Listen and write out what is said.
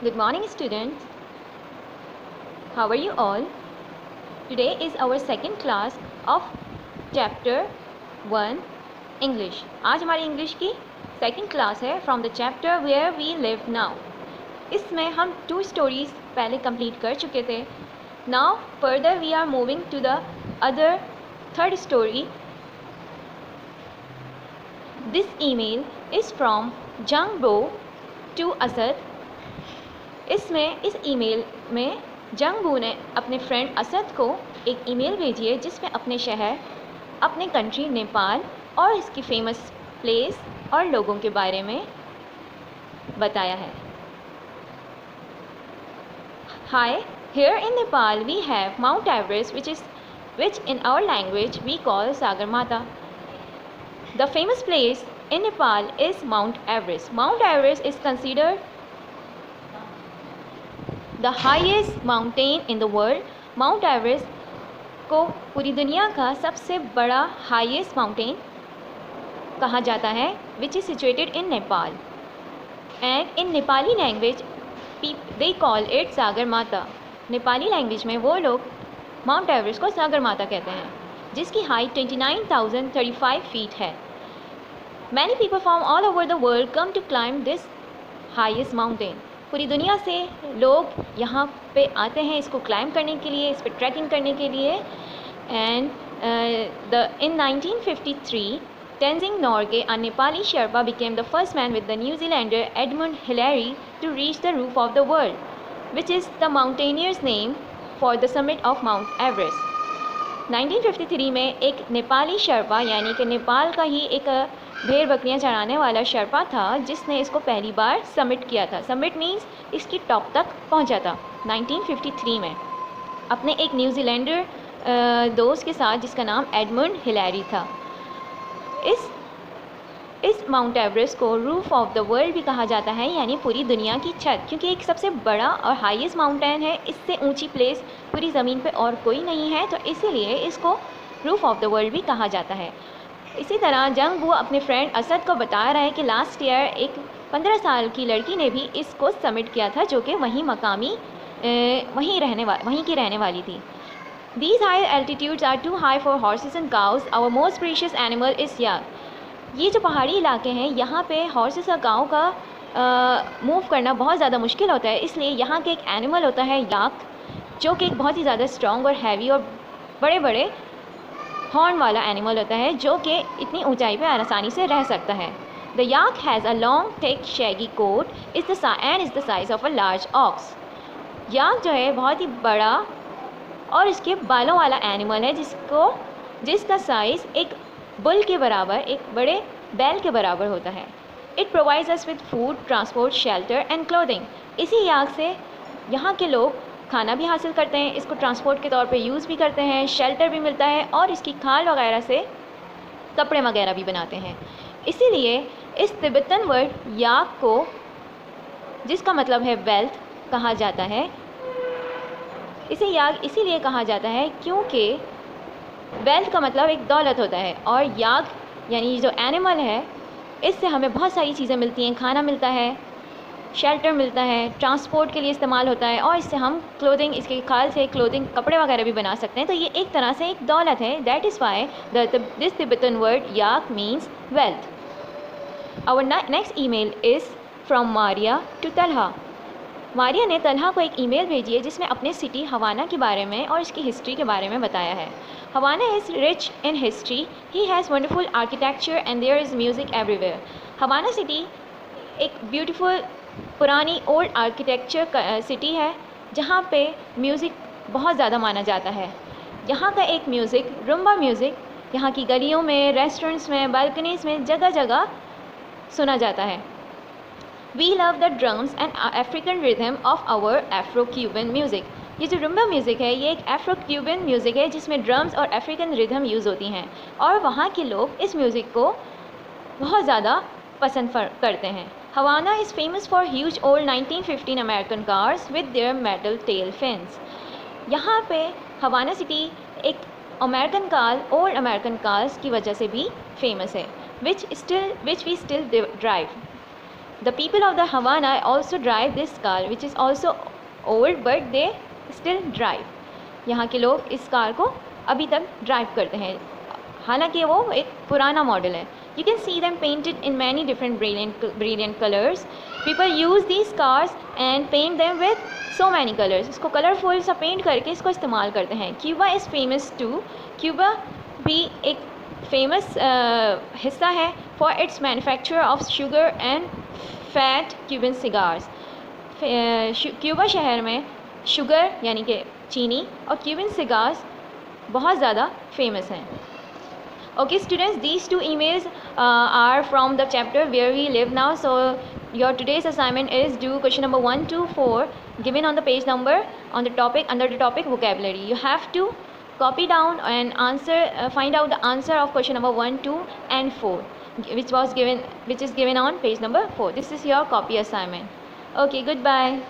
Good morning, students. How are you all? Today is our second class of chapter 1 English. आज हमारी English की second class है from the chapter where we live now. इसमें हम 2 stories पहले complete कर चुके थे. Now further we are moving to the other third story. This email is from Jangbo to Asad. इस ईमेल में जंगबू ने अपने फ्रेंड असद को एक ईमेल भेजी है जिसमें अपने शहर, अपने कंट्री नेपाल और इसकी फेमस प्लेस और लोगों के बारे में बताया है. हाय, here in Nepal we have Mount Everest which in our language we call Sagarmata. The famous place in Nepal is Mount Everest. Mount Everest is considered the highest mountain in the world. Mount Everest को पूरी दुनिया का सबसे बड़ा highest mountain कहा जाता है, which is situated in Nepal. And in Nepali language they call it Sagarmata. Nepali language में वो लोग माउंट एवरेस्ट को सागरमाता कहते हैं, जिसकी हाइट 29,035 फीट है. Many people from all over the world come to climb this highest mountain. पूरी दुनिया से लोग यहाँ पे आते हैं इसको क्लाइंब करने के लिए, इस पर ट्रैकिंग करने के लिए. And in 1953 Tenzing Norgay, a Nepali Sherpa, became the first man with the New Zealander Edmund Hillary to reach the roof of the world, which is the mountaineer's name for the summit of Mount Everest. 1953 में एक नेपाली शर्पा यानी कि नेपाल का ही एक भेड़ बकरियां चराने वाला शर्पा था जिसने इसको पहली बार समिट किया था. समिट मीन्स इसकी टॉप तक पहुंचा था 1953 में अपने एक न्यूजीलैंडर दोस्त के साथ जिसका नाम एडमंड हिलैरी था. इस माउंट एवरेस्ट को रूफ ऑफ द वर्ल्ड भी कहा जाता है, यानी पूरी दुनिया की छत, क्योंकि एक सबसे बड़ा और हाईएस्ट माउंटेन है. इससे ऊंची प्लेस पूरी ज़मीन पे और कोई नहीं है, तो इसीलिए इसको रूफ ऑफ द वर्ल्ड भी कहा जाता है. इसी तरह जंगबू अपने फ्रेंड असद को बता रहा है कि लास्ट ईयर एक 15 साल की लड़की ने भी इसको समिट किया था, जो कि वहीं की रहने वाली थी. These high altitudes are too high for horses and cows. Our most precious animal is yak. ये जो पहाड़ी इलाके हैं यहाँ पे हॉर्सेस और गाँव का मूव करना बहुत ज़्यादा मुश्किल होता है, इसलिए यहाँ के एक एनिमल होता है याक, जो कि एक बहुत ही ज़्यादा स्ट्रॉन्ग और हैवी और बड़े बड़े हॉर्न वाला एनिमल होता है, जो कि इतनी ऊंचाई पे आसानी से रह सकता है. The yak has a long thick shaggy coat is the size of a large ox. Yak जो है बहुत ही बड़ा और इसके बालों वाला एनिमल है जिसका साइज़ एक बुल के बराबर, एक बड़े बैल के बराबर होता है. It provides us with food, transport, shelter and clothing. इसी याक से यहाँ के लोग खाना भी हासिल करते हैं, इसको ट्रांसपोर्ट के तौर पे यूज़ भी करते हैं, शेल्टर भी मिलता है और इसकी खाल वगैरह से कपड़े वगैरह भी बनाते हैं. इसीलिए इस तिब्बतन वर्ड याक को, जिसका मतलब है वेल्थ, कहा जाता है. इसे याक इसीलिए कहा जाता है क्योंकि वेल्थ का मतलब एक दौलत होता है, और याक यानी जो एनिमल है इससे हमें बहुत सारी चीज़ें मिलती हैं. खाना मिलता है, शेल्टर मिलता है, ट्रांसपोर्ट के लिए इस्तेमाल होता है, और इससे हम क्लोथिंग, इसके खाल से क्लोथिंग, कपड़े वगैरह भी बना सकते हैं. तो ये एक तरह से एक दौलत है. That is why this Tibetan word yak means wealth. Our next email is from Maria to Talha. Maria ने तलहा को एक ईमेल भेजी है जिसमें अपने सिटी हवाना के बारे में और इसकी हिस्ट्री के बारे में बताया है. Havana is rich in history. He has wonderful architecture and there is music everywhere. Havana city एक ब्यूटीफुल पुरानी ओल्ड आर्किटेक्चर का सिटी है जहाँ पे म्यूज़िक बहुत ज़्यादा माना जाता है. यहाँ का एक म्यूज़िक, रुम्बा म्यूज़िक, यहाँ की गलियों में, रेस्टोरेंट्स में, बालकनीज़ में जगह जगह सुना जाता है. We love the drums and African rhythm of our Afro-Cuban music. ये जो रुम्बा म्यूज़िक है ये एक एफ्रो-क्यूबन म्यूज़िक है जिसमें ड्रम्स और अफ्रीकन रिदम यूज़ होती हैं, और वहाँ के लोग इस म्यूज़िक को बहुत ज़्यादा पसंद करते हैं. Havana is famous for huge old 1915 American cars with their metal tail fins. यहाँ पे हवाना सिटी एक ओल्ड अमेरिकन कार्स की वजह से भी फेमस है, which we still drive. The people of the Havana also drive this car, which is also old, but they still drive. यहाँ के लोग इस कार को अभी तक ड्राइव करते हैं, हालांकि वो एक पुराना मॉडल है. You can see them painted in many different brilliant colors. People use these cars and paint them with so many colors. इसको कलरफुल सा पेंट करके इसको इस्तेमाल करते हैं. Cuba is famous too. Cuba भी एक फेमस हिस्सा है for its manufacture of sugar and fat Cuban cigars. Cuba शहर में शुगर यानी कि चीनी और क्यूबन सिगार्स बहुत ज़्यादा फेमस हैं. Okay students, these two emails are from the chapter where we live now. So your today's assignment is do question number 1 to 4 given on the page number on the topic under the topic vocabulary. You have to copy down and answer find out the answer of question number 1, 2 and 4 which is given on page number 4. This is your copy assignment. Okay, goodbye.